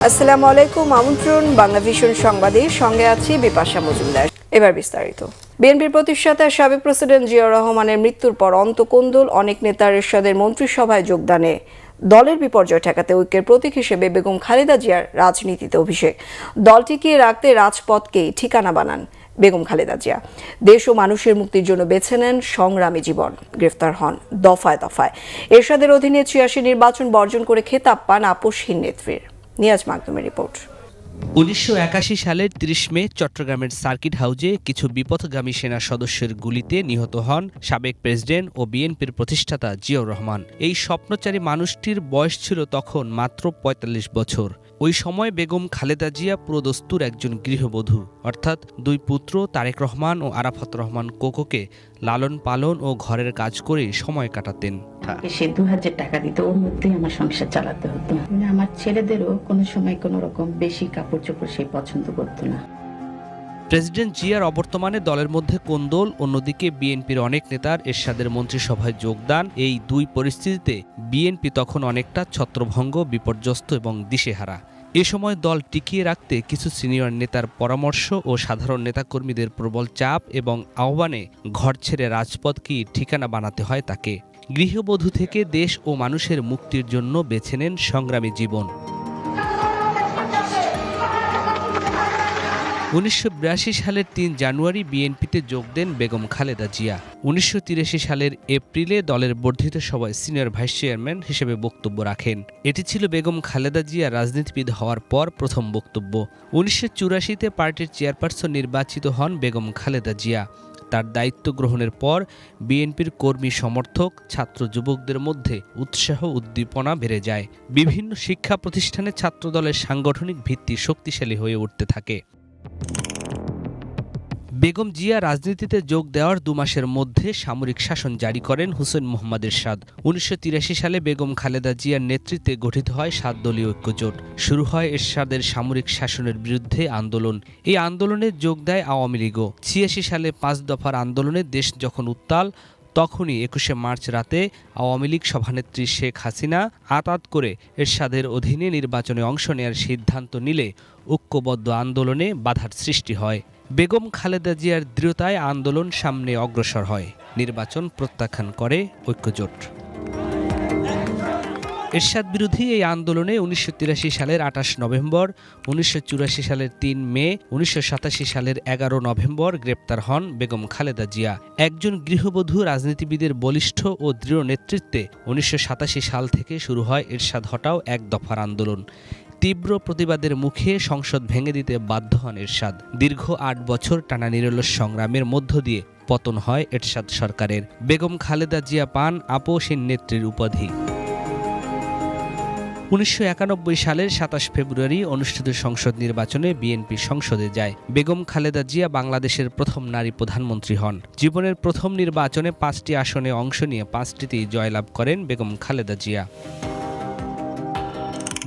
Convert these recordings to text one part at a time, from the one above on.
আসসালামু আলাইকুম, আমন্ত্রণ বাংলা ভিশন সংবাদে, সঙ্গে আছি বিপাশা মজুমদার। এবার বিস্তারিত। বিএনপির প্রতিষ্ঠাতা সাবেক প্রেসিডেন্ট জিয়াউর রহমানের মৃত্যুর পর অন্তকোন্দল অনেক নেতার এরশাদের মন্ত্রিসভায় যোগদানে দলের বিপর্যয় ঠেকাতে ঐক্যের প্রতীক হিসেবে বেগম খালেদা জিয়ার রাজনীতিতে অভিষেক। দল টিকিয়ে রাখতে রাজপথকেই ঠিকানা বানান বেগম খালেদা জিয়া। দেশ ও মানুষের মুক্তির জন্য বেছে নেন সংগ্রামী জীবন। গ্রেফতার হন দফায় দফায়। এরশাদের অধীনে ৮৬ নির্বাচন বর্জন করে খেতাব পান আপোষহীন নেত্রীর। নিয়াজ মাকদুমের রিপোর্ট। ১৯৮১ সালের ৩০ মে চট্টগ্রামের সার্কিট হাউজে কিছু বিপথগামী সেনা সদস্যের গুলিতে নিহত হন সাবেক প্রেসিডেন্ট ও বিএনপির প্রতিষ্ঠাতা জিয়াউর রহমান। এই স্বপ্নচারী মানুষটির বয়স ছিল তখন মাত্র ৪৫ বছর। ওই সময় বেগম খালেদা জিয়া পুরোদস্তুর একজন গৃহবধূ, অর্থাৎ দুই পুত্র তারেক রহমান ও আরাফাত রহমান কোকোকে লালন পালন ও ঘরের কাজ করে সময় কাটাতেন। সে ২০০০ টাকা দিত, ওর মধ্যেই আমার সংসার চালাতে হতো। আমার ছেলেদেরও কোনো সময় কোনো রকম বেশি কাপড় চোপড় সে পছন্দ করতো না। প্রেসিডেন্ট জিয়ার অবর্তমানে দলের মধ্যে কোন্দল, অন্যদিকে বিএনপির অনেক নেতার এরশাদের মন্ত্রিসভায় যোগদান। এই দুই পরিস্থিতিতে বিএনপি তখন অনেকটা ছত্রভঙ্গ, বিপর্যস্ত এবং দিশেহারা। এ সময় দল টিকিয়ে রাখতে কিছু সিনিয়র নেতার পরামর্শ ও সাধারণ নেতাকর্মীদের প্রবল চাপ এবং আহ্বানে ঘর ছেড়ে রাজপথকেই ঠিকানা বানাতে হয় তাকে। গৃহবধূ থেকে দেশ ও মানুষের মুক্তির জন্য বেছে নেন সংগ্রামী জীবন। ১৯৮২ সালের ৩ জানুয়ারি বিএনপিতে যোগ দেন বেগম খালেদা জিয়া। ১৯৮৩ সালের এপ্রিলে দলের বর্ধিত সভায় সিনিয়র ভাইস চেয়ারম্যান হিসেবে বক্তব্য রাখেন। এটি ছিল বেগম খালেদা জিয়া রাজনীতিবিদ হওয়ার পর প্রথম বক্তব্য। ১৯৮৪তে পার্টির চেয়ারপারসন নির্বাচিত হন বেগম খালেদা জিয়া। তার দায়িত্ব গ্রহণের পর বিএনপির কর্মী সমর্থক, ছাত্র যুবকদের মধ্যে উৎসাহ উদ্দীপনা বেড়ে যায়। বিভিন্ন শিক্ষা প্রতিষ্ঠানে ছাত্রদলের সাংগঠনিক ভিত্তি শক্তিশালী হয়ে উঠতে থাকে। বেগম জিয়া রাজনীতিতে যোগ দেওয়ার ২ মাসের মধ্যে সামরিক শাসন জারি করেন হুসেইন মোহাম্মদ এরশাদ। ১৯৮৩ সালে বেগম খালেদা জিয়ার নেতৃত্বে গঠিত হয় ৭ দলীয় ঐক্যজোট। শুরু হয় এরশাদের সামরিক শাসনের বিরুদ্ধে আন্দোলন। এই আন্দোলনে যোগ দেয় আওয়ামী লীগও। ৮৬ সালে ৫ দফার আন্দোলনে দেশ যখন উত্তাল, তখনই ২১শে মার্চ রাতে আওয়ামী লীগ সভানেত্রী শেখ হাসিনা আঁতাত করে এরশাদের অধীনে নির্বাচনে অংশ নেয়ার সিদ্ধান্ত নিলে ঐক্যবদ্ধ আন্দোলনে বাধার সৃষ্টি হয়। বেগম খালেদা জিয়ার দৃঢ়তায় আন্দোলন সামনে অগ্রসর হয়। নির্বাচন প্রত্যাখ্যান করে ঐক্যজোট। এরশাদ বিরোধী এই আন্দোলনে ১৯৮৩ সালের ২৮ নভেম্বর, ১৯৮৪ সালের ৩ মে, ১৯৮৭ সালের ১১ নভেম্বর গ্রেপ্তার হন বেগম খালেদা জিয়া। একজন গৃহবধূ রাজনীতিবিদের বলিষ্ঠ ও দৃঢ় নেতৃত্বে ১৯৮৭ সাল থেকে শুরু হয় এরশাদ হটাও এক দফার আন্দোলন। তীব্র প্রতিবাদের মুখে সংসদ ভেঙে দিতে বাধ্য হন এরশাদ। দীর্ঘ ৮ বছর টানা নিরলস সংগ্রামের মধ্য দিয়ে পতন হয় এরশাদ সরকারের। বেগম খালেদা জিয়া পান আপোষহীন নেত্রীর উপাধি। ১৯৯১ সালের ২৭ ফেব্রুয়ারি অনুষ্ঠিত সংসদ নির্বাচনে বিএনপি সংসদে যায়। বেগম খালেদা জিয়া বাংলাদেশের প্রথম নারী প্রধানমন্ত্রী হন। জীবনের প্রথম নির্বাচনে ৫টি আসনে অংশ নিয়ে ৫টিতেই জয়লাভ করেন বেগম খালেদা জিয়া।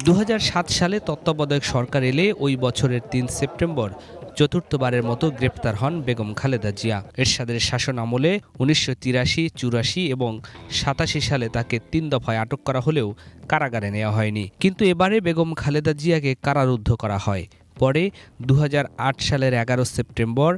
২০০৭ সালে তত্ত্বাবধায়ক সরকার এলে ওই বছরের ৩ সেপ্টেম্বর চতুর্থবারের মতো গ্রেপ্তার হন বেগম খালেদা জিয়া। এরশাদের শাসন আমলে ১৯৮৩, ৮৪ এবং ৮৭ সালে তাকে ৩ দফায় আটক করা হলেও কারাগারে নেওয়া হয়নি। কিন্তু এবারে বেগম খালেদা জিয়াকে কারারুদ্ধ করা হয়। পরে ২০০৮ সালের ১১ সেপ্টেম্বর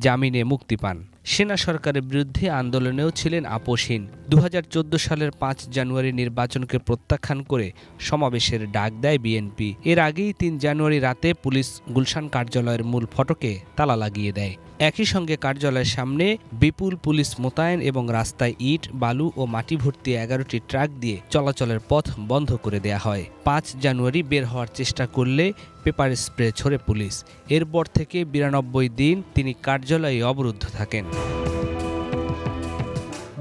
জামিনে মুক্তি পান। সেনা সরকারের বিরুদ্ধে আন্দোলনেও ছিলেন আপোষহীন। ২০১৪ সালের ৫ জানুয়ারি নির্বাচনকে প্রত্যাখ্যান করে সমাবেশের ডাক দেয় বিএনপি। এর আগেই ৩ জানুয়ারি রাতে পুলিশ গুলশান কার্যালয়ের মূল ফটকে তালা লাগিয়ে দেয়। একই সঙ্গে কার্যালয়ের সামনে বিপুল পুলিশ মোতায়েন এবং রাস্তায় ইট, বালু ও মাটি ভর্তি ১১টি ট্রাক দিয়ে চলাচলের পথ বন্ধ করে দেয়া হয়। ৫ জানুয়ারি বের হওয়ার চেষ্টা করলে পেপার স্প্রে ছোড়ে পুলিশ। এরপর থেকে ৯২ দিন তিনি কার্যালয়ে অবরুদ্ধ থাকেন।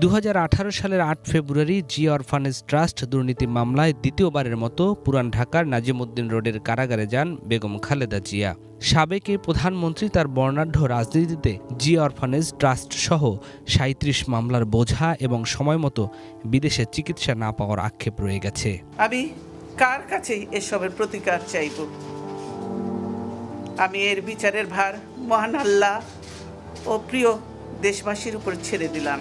২০১৮ সালের ৮ ফেব্রুয়ারি জিয়া অরফানেজ ট্রাস্ট দুর্নীতি মামলায় দ্বিতীয়বারের মতো পুরান ঢাকার নাজিমউদ্দিন রোডের কারাগারে যান বেগম খালেদা জিয়া। সাবেক এই প্রধানমন্ত্রী তার বর্ণাঢ্য রাজনীতিতে জিয়া অরফানেজ ট্রাস্ট সহ ৩৭ মামলার বোঝা এবং সময়মতো বিদেশে চিকিৎসা না পাওয়ার আক্ষেপ রয়ে গেছে। আমি কার কাছেই এসবের প্রতিকার চাইব? আমি এর বিচারের ভার মহান আল্লাহ ও প্রিয় দেশবাসীর উপর ছেড়ে দিলাম।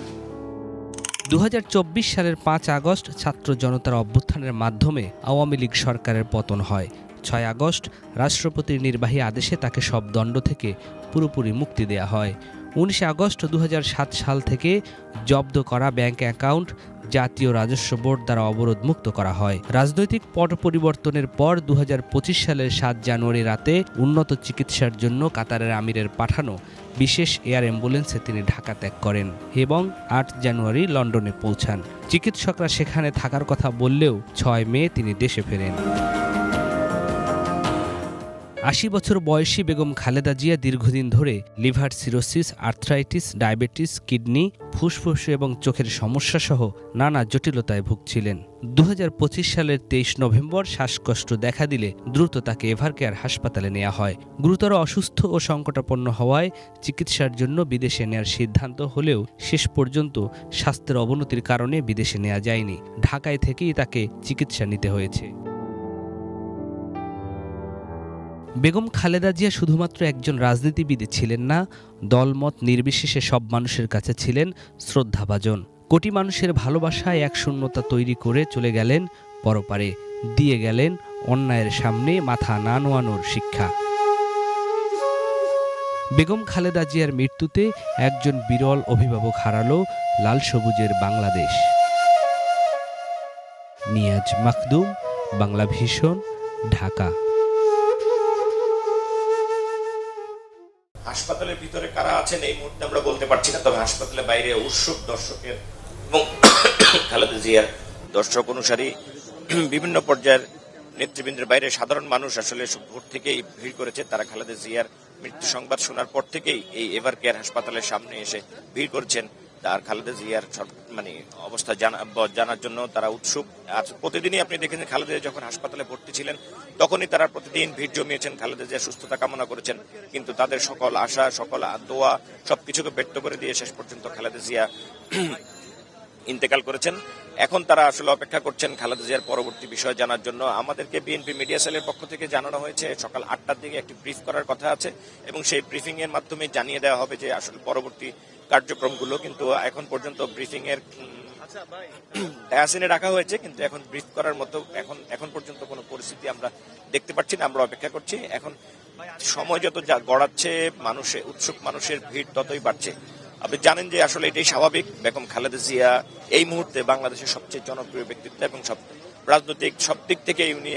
২০২৪ সালের ৫ আগস্ট ছাত্র জনতার অভ্যুত্থানের মাধ্যমে আওয়ামী লীগ সরকারের পতন হয়। 6 আগস্ট রাষ্ট্রপতির নির্বাহী আদেশে তাকে সব দণ্ড থেকে পুরোপুরি মুক্তি দেয়া হয়। 19 আগস্ট 2007 সাল থেকে জব্দ করা ব্যাংক অ্যাকাউন্ট জাতীয় রাজস্ব বোর্ড দ্বারা অবরোধমুক্ত করা হয়। রাজনৈতিক পট পরিবর্তনের পর 2025 সালের 7 জানুয়ারি রাতে উন্নত চিকিৎসার জন্য কাতারের আমিরের পাঠানো বিশেষ এয়ার অ্যাম্বুলেন্সে তিনি ঢাকা ত্যাগ করেন এবং 8 জানুয়ারি লন্ডনে পৌঁছান। চিকিৎসকরা সেখানে থাকার কথা বললেও 6 মে তিনি দেশে ফেরেন। 80 বছর বয়সী বেগম খালেদা জিয়া দীর্ঘদিন ধরে liver cirrhosis, arthritis, diabetes, kidney, ফুসফুস এবং চোখের সমস্যা সহ নানা জটিলতায় ভুগছিলেন। 2025 সালের 23 নভেম্বর শ্বাসকষ্ট দেখা দিলে দ্রুত তাকে এভারকেয়ার হাসপাতালে নেওয়া হয়। গুরুতর অসুস্থ ও সংকটাপন্ন হওয়ায় চিকিৎসার জন্য বিদেশে নেয়ার সিদ্ধান্ত হলেও শেষ পর্যন্ত স্বাস্থ্যের অবনতির কারণে বিদেশে নেওয়া যায়নি। ঢাকায় থেকেই তাকে চিকিৎসা নিতে হয়েছে। বেগম খালেদা জিয়া শুধুমাত্র একজন রাজনীতিবিদ ছিলেন না, দলমত নির্বিশেষে সব মানুষের কাছে ছিলেন শ্রদ্ধাভাজন। কোটি মানুষের ভালোবাসায় এক শূন্যতা তৈরি করে চলে গেলেন পরপারে, দিয়ে গেলেন অন্যায়ের সামনে মাথা না নোয়ানোর শিক্ষা। বেগম খালেদা জিয়ার মৃত্যুতে একজন বিরল অভিভাবক হারালো লাল সবুজের বাংলাদেশ। নিয়াজ মাকদুম, বাংলা ভিশন, ঢাকা। হাসপাতালের ভিতরে কারা আছেন এই মুহূর্তে আমরা বলতে পারছি না, তবে হাসপাতালের বাইরে উৎসুক দর্শকের এবং খালেদা জিয়ার দর্শক অনুসারী বিভিন্ন পর্যায়ের নেতৃবৃন্দের বাইরে সাধারণ মানুষ আসলে ভোর থেকেই ভিড় করেছে। তারা খালেদা জিয়ার মৃত্যু সংবাদ শোনার পর থেকেই এই এভারকেয়ার হাসপাতালের সামনে এসে ভিড় করছেন। তার খালেদা জিয়ার অবস্থা জানার জন্য তারা উৎসুক। আর প্রতিদিনই আপনি দেখেন খালেদা জিয়া যখন হাসপাতালে ভর্তি ছিলেন তখনই তারা প্রতিদিন ভিড় জমিয়েছেন, খালেদা জিয়ার সুস্থতা কামনা করেছেন। কিন্তু তাদের সকল আশা, সকল দোয়া সবকিছুকে ব্যর্থ করে দিয়ে শেষ পর্যন্ত খালেদা জিয়া ইন্তেকাল করেছেন। এখন তারা আসলে অপেক্ষা করছেন খালেদা জিয়ার পরবর্তী বিষয় জানার জন্য। আমাদেরকে বিএনপি মিডিয়া সেলের পক্ষ থেকে জানানো হয়েছে সকাল 8টার দিকে একটি ব্রিফ করার কথা আছে এবং সেই ব্রিফিং এর মাধ্যমে জানিয়ে দেওয়া হবে যে আসলে পরবর্তী কার্যক্রমগুলো। কিন্তু এখন পর্যন্ত ব্রিফিং এর ডায়াসিনে রাখা হয়েছে, কিন্তু এখন ব্রিফ করার মতো এখন পর্যন্ত কোনো পরিস্থিতি আমরা দেখতে পাচ্ছি না। আমরা অপেক্ষা করছি। এখন সময় যত গড়াচ্ছে উৎসুক মানুষের ভিড় ততই বাড়ছে। আপনি জানেন যে আসলে এটাই স্বাভাবিক। বেগম খালেদা জিয়া এই মুহূর্তে বাংলাদেশের সবচেয়ে জনপ্রিয় ব্যক্তিত্ব এবং রাজনৈতিক সব দিক থেকে উনি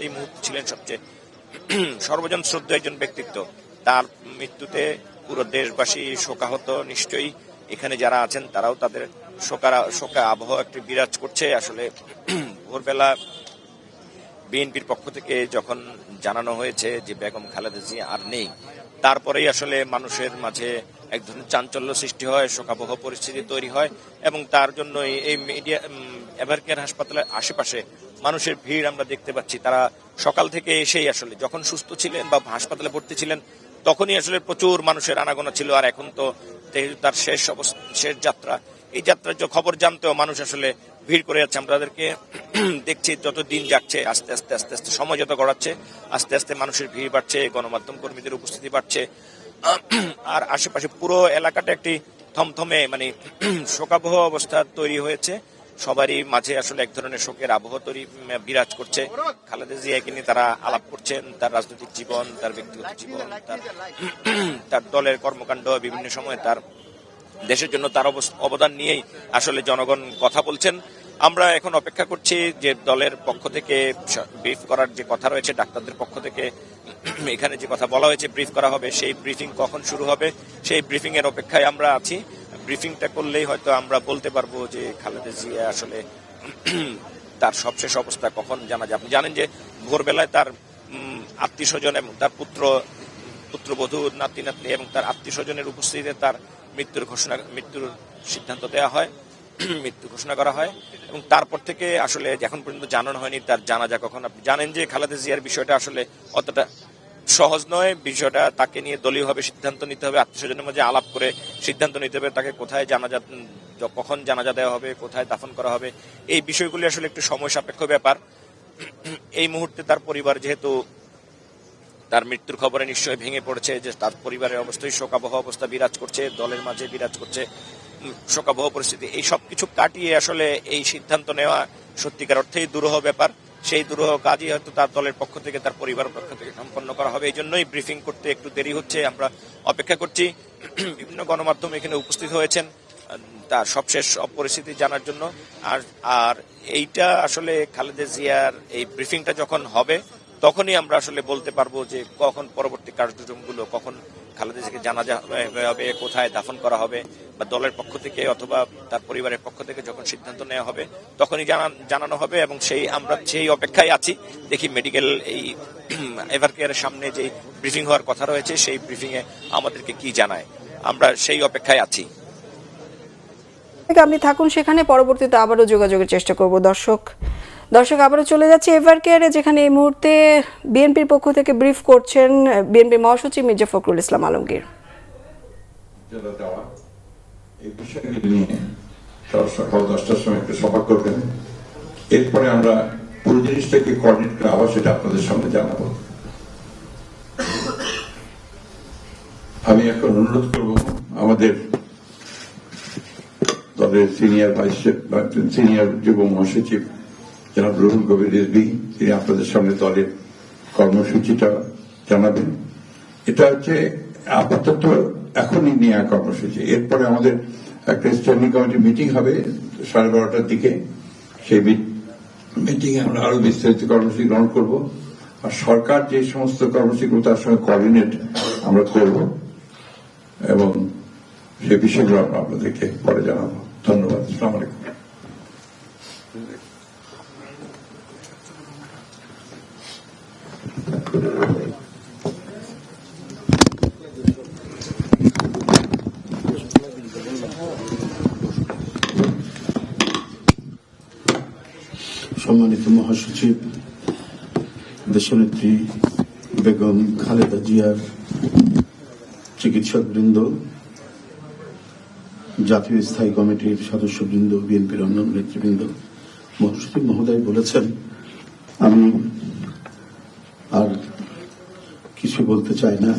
এই মুহূর্তে ছিলেন সবচেয়ে সর্বজন শ্রদ্ধেয় একজন ব্যক্তিত্ব। তার মৃত্যুতে পুরো দেশবাসী শোকাহত। নিশ্চয়ই এখানে যারা আছেন তারাও তাদের শোকা আবহ একটি বিরাজ করছে। আসলে ভোরবেলা বিএনপির পক্ষ থেকে যখন জানানো হয়েছে যে বেগম খালেদা জিয়া আর নেই, তারপরেই আসলে মানুষের মাঝে এক ধরনের চাঞ্চল্য সৃষ্টি হয়, শোকাবহ পরিস্থিতি তৈরি হয় এবং তার জন্য এই এভারকেয়ার হাসপাতালের আশেপাশে মানুষের ভিড় আমরা দেখতে পাচ্ছি। তারা সকাল থেকে এসেই আসলে যখন সুস্থ ছিলেন বা হাসপাতালে ভর্তি ছিলেন তখনই আসলে প্রচুর মানুষের আনাগোনা ছিল। আর এখন তো তার শেষ যাত্রা, এই যাত্রার যে খবর জানতেও মানুষ আসলে ভিড় করে যাচ্ছে। আমরা তাদেরকে দেখছি যত দিন যাচ্ছে আস্তে আস্তে সময় যত গড়াচ্ছে আস্তে আস্তে মানুষের ভিড় বাড়ছে, গণমাধ্যম কর্মীদের উপস্থিতি বাড়ছে। আর আশেপাশে পুরো এলাকাটা একটি থমথমে শোকাবহ অবস্থা তৈরি হয়েছে। সবারই মাঝে আসলে এক ধরনের শোকের আবহ বিরাজ করছে। খালেদা জিয়াকে নিয়ে তারা আলাপ করছেন, তার রাজনৈতিক জীবন, তার ব্যক্তিগত জীবন, তার দলের কর্মকাণ্ড, বিভিন্ন সময়ে তার দেশের জন্য তার অবদান নিয়েই আসলে জনগণ কথা বলছেন। আমরা এখন অপেক্ষা করছি যে দলের পক্ষ থেকে ব্রিফ করার যে কথা রয়েছে, ডাক্তারদের পক্ষ থেকে এখানে যে কথা বলা হয়েছে ব্রিফ করা হবে, সেই ব্রিফিং কখন শুরু হবে সেই ব্রিফিং এর অপেক্ষায় আমরা আছি। ব্রিফিংটা করলেই হয়তো আমরা বলতে পারবো যে খালেদা জিয়া আসলে তার সবশেষ অবস্থা কখন জানা যায়। আপনি জানেন যে ভোরবেলায় তার আত্মীয় স্বজন এবং তার পুত্রবধূ, নাতি নাতনি এবং তার আত্মীয় স্বজনের উপস্থিতিতে তার মৃত্যুর সিদ্ধান্ত দেওয়া হয়, মৃত্যু ঘোষণা করা হয় এবং তারপর থেকে আসলে এখন পর্যন্ত জানানো হয়নি তার জানাজা কখন। আপনি জানেন যে খালেদা জিয়ার বিষয়টা আসলে অতটা সহজ নয়। বিষয়টা তাকে নিয়ে দলীয়ভাবে সিদ্ধান্ত নিতে হবে, আত্মীয় স্বজনের মধ্যে আলাপ করে সিদ্ধান্ত নিতে হবে তাকে কোথায় কখন জানাজা দেওয়া হবে, কোথায় দাফন করা হবে। এই বিষয়গুলি আসলে একটু সময় সাপেক্ষ ব্যাপার। এই মুহূর্তে তার পরিবার যেহেতু তার মৃত্যুর খবরে নিশ্চয়ই ভেঙে পড়েছে, যে তার পরিবারের অবস্থায় শোকাবহ অবস্থা বিরাজ করছে, দলের মাঝে বিরাজ করছে শোকাবহ পরিস্থিতি। এই সবকিছু কাটিয়ে আসলে এই সিদ্ধান্ত নেওয়া সত্যিকার অর্থেই দুরূহ ব্যাপার। সেই দুরূহ কাজই হয়তো তার দলের পক্ষ থেকে, তার পরিবারের পক্ষ থেকে সম্পন্ন করা হবে। এই জন্যই ব্রিফিং করতে একটু দেরি হচ্ছে, আমরা অপেক্ষা করছি। বিভিন্ন গণমাধ্যম এখানে উপস্থিত হয়েছেন তার সবশেষ পরিস্থিতি জানার জন্য। আর এইটা আসলে খালেদা জিয়ার এই ব্রিফিংটা যখন হবে তখনই আমরা আসলে বলতে পারবো যে কখন পরবর্তী কার্যক্রমগুলো, কখন খালেদা জিয়াকে জানাজা হবে, কোথায় দাফন করা হবে, বা দলের পক্ষ থেকে অথবা তার পরিবারের পক্ষ থেকে যখন সিদ্ধান্ত নেওয়া হবে তখনই জানানো হবে। এবং আমরা সেই অপেক্ষায় আছি। দেখি মেডিকেল এই এভারকেয়ারের সামনে যে ব্রিফিং হওয়ার কথা রয়েছে সেই ব্রিফিং এ আমাদেরকে কি জানায়, আমরা সেই অপেক্ষায় আছি। আপনি থাকুন সেখানে, পরবর্তীতে আবারও যোগাযোগের চেষ্টা করব। দর্শক আবারও চলে যাচ্ছে এভারকেয়ারে, যেখানে এই মুহূর্তে বিএনপির পক্ষ থেকে ব্রিফ করছেন বিএনপির মহাসচিব মির্জা ফখরুল ইসলাম আলমগীর। এই বিষয়গুলি নিয়ে সকাল 10টার সময় একটা সভা করবেন, এরপরে আমরা পুরো জিনিসটাকে কোঅর্ডিনেট করে আবার সেটা আপনাদের সামনে জানাবো। আমি এখন অনুরোধ করব আমাদের দলের সিনিয়র যুব মহাসচিব জনাব রুহুল কবির রিজভী, তিনি আপনাদের সামনে দলের কর্মসূচিটা জানাবেন। এটা হচ্ছে আপাতত এখনই নেওয়া কর্মসূচি। এরপরে আমাদের একটা স্ট্যান্ডিং কমিটি মিটিং হবে 12:30টার দিকে। সেই মিটিং এ আমরা আরো বিস্তারিত কর্মসূচি গ্রহণ করব। আর সরকার যে সমস্ত কর্মসূচিগুলো তার সঙ্গে কোঅর্ডিনেট আমরা করব এবং সেই বিষয়গুলো আমরা আপনাদেরকে পরে জানাবো। ধন্যবাদ। আসসালামু আলাইকুম। সম্মানিত মহাসচিব, দেশনেত্রী বেগম খালেদা জিয়ার চিকিৎসকবৃন্দ, জাতীয় স্থায়ী কমিটির সদস্যবৃন্দ, বিএনপির অন্যান্য নেতৃবৃন্দ, মহাসচিব মহোদয় বলেছেন, আমি আর কিছু বলতে চাই না,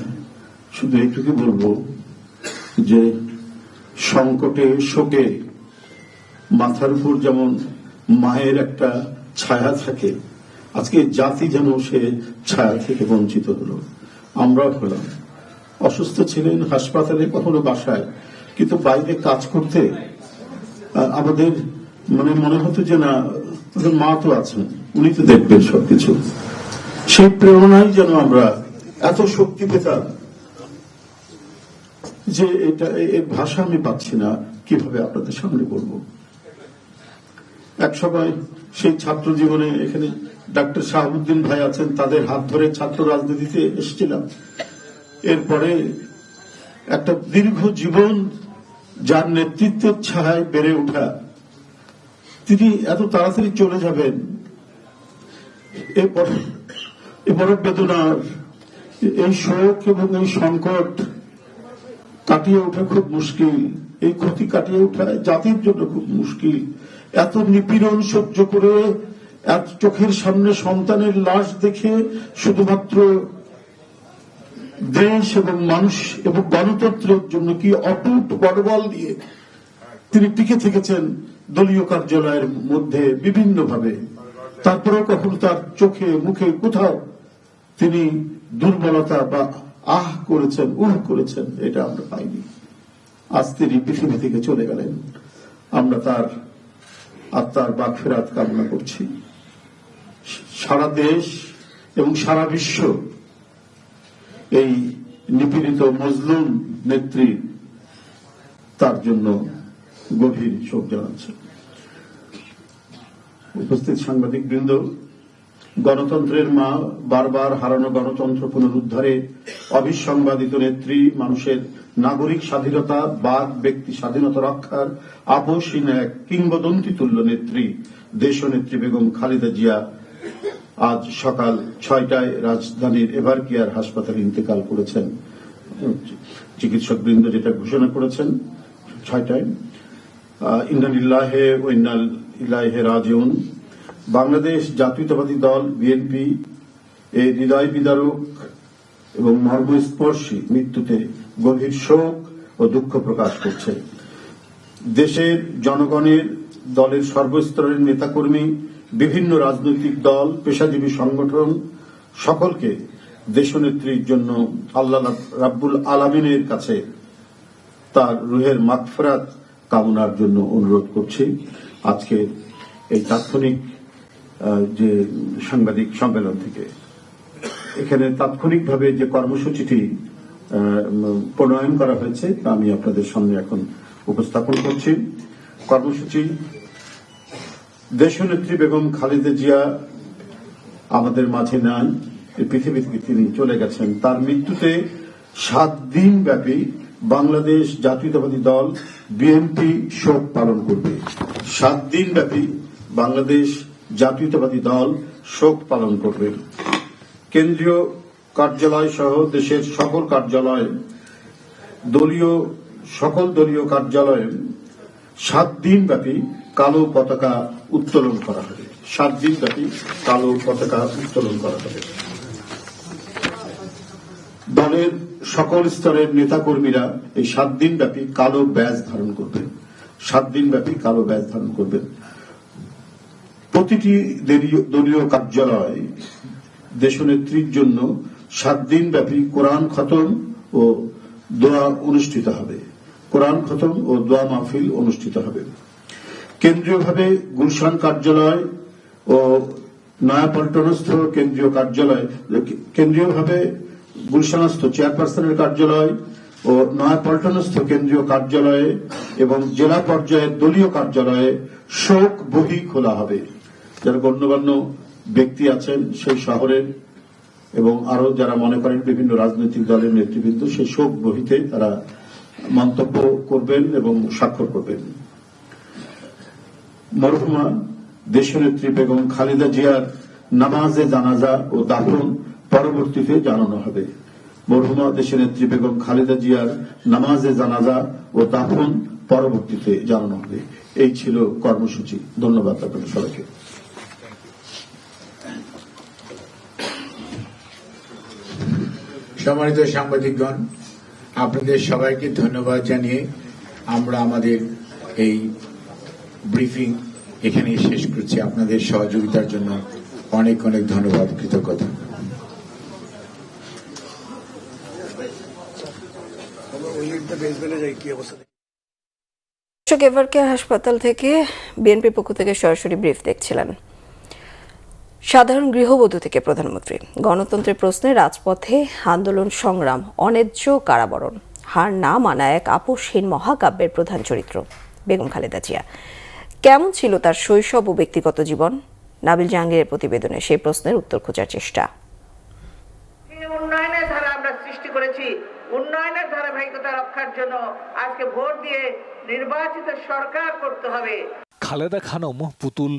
শুধু এইটুকু বলবো যে সংকটে শোকে মাথার উপর যেমন মায়ের একটা ছায়া থাকে, আজকে জাতি যেন সে ছায়া থেকে বঞ্চিত হলো। আমরাও হলাম। অসুস্থ ছিলেন হাসপাতালে, কখনো বাসায়, কিন্তু বাইরে কাজ করতে আমাদের মনে হতো যে না, মা তো আছেন, উনি তো দেখবেন সবকিছু। সেই প্রেরণায় যেন আমরা এত শক্তি পেতাম যে এটা এর ভাষা আমি পাচ্ছি না কিভাবে আপনাদের সামনে বলবো। এক সময় সেই ছাত্র জীবনে এখানে ডাক্তার শাহাবুদ্দিন ভাই আছেন, তাদের হাত ধরে ছাত্র রাজনীতিতে এসেছিলাম। এরপরে একটা দীর্ঘ জীবন যার নেতৃত্বের ছায়ায় বেড়ে ওঠা, তিনি এত তাড়াতাড়ি চলে যাবেন, এরপরে বেদনার এই শোক এবং এই সংকট কাটিয়ে ওঠা খুব মুশকিল। এই ক্ষতি কাটিয়ে ওঠা জাতির জন্য খুব মুশকিল। এত নিপীড়ন সহ্য করে, এত চোখের সামনে সন্তানের লাশ দেখে শুধুমাত্র দেশ এবং মানুষ এবং গণতন্ত্রের জন্য কি অটুট বড়বল দিয়ে তিনি টিকে থেকেছেন দলীয় কার্যালয়ের মধ্যে বিভিন্নভাবে। তারপরেও কখনো তার চোখে মুখে কোথাও তিনি দুর্বলতা বা করেছেন, এটা আমরা পাইনি। আজ তিনি পৃথিবী থেকে চলে গেলেন। আমরা তার আত্মার মাগফিরাত কামনা করছি। সারা দেশ এবং সারা বিশ্ব এই নিপীড়িত মজলুম নেত্রী তার জন্য গভীর শোক জানাচ্ছে। উপস্থিত সাংবাদিক বৃন্দ, গণতন্ত্রের মা, বারবার হারানো গণতন্ত্র পুনরুদ্ধারে অবিসংবাদিত নেত্রী, মানুষের নাগরিক স্বাধীনতা, বাক ব্যক্তি স্বাধীনতা রক্ষার আপসহীন এক কিংবদন্তি তুল্য নেত্রী দেশনেত্রী বেগম খালেদা জিয়া আজ সকাল 6টায় রাজধানীর এভারকেয়ার হাসপাতালে ইন্তেকাল করেছেন। চিকিৎসক বৃন্দ যেটা ঘোষণা করেছেন 6টায়। ইন্না লিল্লাহি ওয়া ইন্না ইলাইহি রাজিউন। বাংলাদেশ জাতীয়তাবাদী দল বিএনপি এই হৃদয় বিদারক এবং মর্মস্পর্শী মৃত্যুতে গভীর শোক ও দুঃখ প্রকাশ করছে। দেশের জনগণের, দলের সর্বস্তরের নেতাকর্মী বিভিন্ন রাজনৈতিক দল, পেশাজীবী সংগঠন সকলকে দেশনেত্রীর জন্য আল্লাহ রাব্বুল আলামিনের কাছে তার রুহের মাগফিরাত কামনার জন্য অনুরোধ করছি। আজকে এই তাৎক্ষণিক যে সাংবাদিক সম্মেলন থেকে এখানে তাৎক্ষণিকভাবে যে কর্মসূচিটি প্রণয়ন করা হয়েছে তা আমি আপনাদের সামনে এখন উপস্থাপন করছি। কর্মসূচি: দেশনেত্রী বেগম খালেদা জিয়া আমাদের মাঝে নাই, পৃথিবী থেকে তিনি চলে গেছেন। তার মৃত্যুতে 7 দিন ব্যাপী বাংলাদেশ জাতীয়তাবাদী দল বিএনপি শোক পালন করবে। 7 দিন ব্যাপী বাংলাদেশ জাতীয়তাবাদী দল শোক পালন করবে। কেন্দ্রীয় কার্যালয় সহ দেশের সকল কার্যালয়ে সকল দলীয় কার্যালয়ে 7 দিন ব্যাপী কালো পতাকা উত্তোলন করা হবে। 7 দিন ব্যাপী কালো পতাকা উত্তোলন করা হবে। দলের সকল স্তরের নেতাকর্মীরা এই 7 দিন ব্যাপী কালো ব্যাজ ধারণ করবেন। 7 দিন ব্যাপী কালো ব্যাজ ধারণ করবেন। প্রতিটি দলীয় কার্যালয় দেশনেত্রীর জন্য 7 দিন ব্যাপী কোরআন খতম ও দোয়া অনুষ্ঠিত হবে। কোরআন খতম ও দোয়া মাহফিল অনুষ্ঠিত হবে। কেন্দ্রীয়ভাবে গুলশান কার্যালয় ও নয়াপল্টনস্থ কেন্দ্রীয়ভাবে গুলশানস্থ চেয়ারপারসনের কার্যালয় ও নয়াপল্টনস্থ কেন্দ্রীয় কার্যালয়ে এবং জেলা পর্যায়ের দলীয় কার্যালয়ে শোক বহি খোলা হবে। যারা গণ্যমান্য ব্যক্তি আছেন সেই শহরের এবং আরো যারা মনে করেন বিভিন্ন রাজনৈতিক দলের নেতৃবৃন্দ সেই শোক বহিতে তারা মন্তব্য করবেন এবং স্বাক্ষর করবেন। মরহুমা দেশনেত্রী বেগম খালেদা জিয়ার নামাজে জানাজা ও দাফন পরবর্তীতে জানানো হবে। মরহুমা দেশনেত্রী বেগম খালেদা জিয়ার নামাজে জানাজা ও দাফন পরবর্তীতে জানানো হবে। এই ছিল কর্মসূচি। ধন্যবাদ আপনাদের সবাইকে। সম্মানিত সাংবাদিকগণ, আপনাদের সবাইকে ধন্যবাদ জানিয়ে আমরা আমাদের এই ব্রিফিং এখানে শেষ করছি। আপনাদের সহযোগিতার জন্য অনেক অনেক ধন্যবাদ, কৃতজ্ঞতা। এভার কেয়ার হাসপাতাল থেকে বিএনপির পক্ষ থেকে সরাসরি ব্রিফ দেখছিলেন। সাধারণ গৃহবধূ থেকে প্রধানমন্ত্রী, গণতন্ত্রের প্রশ্নে রাজপথে আন্দোলন সংগ্রাম, অন্যায্য কারাবরণ, হার না মানা এক আপোষহীন মহাকাব্যের প্রধান চরিত্র বেগম খালেদা জিয়া। কেমন ছিল তার শৈশব ও ব্যক্তিগত জীবন? নাবিল জাহাঙ্গীরের প্রতিবেদনে সেই প্রশ্নের উত্তর খোঁজার চেষ্টা। উন্নয়নের ধারা আমরা সৃষ্টি করেছি, উন্নয়নের ধারাবাহিকতা রক্ষার জন্য আজকে ভোট দিয়ে নির্বাচিত সরকার করতে হবে। খালেদা খানম পুতুল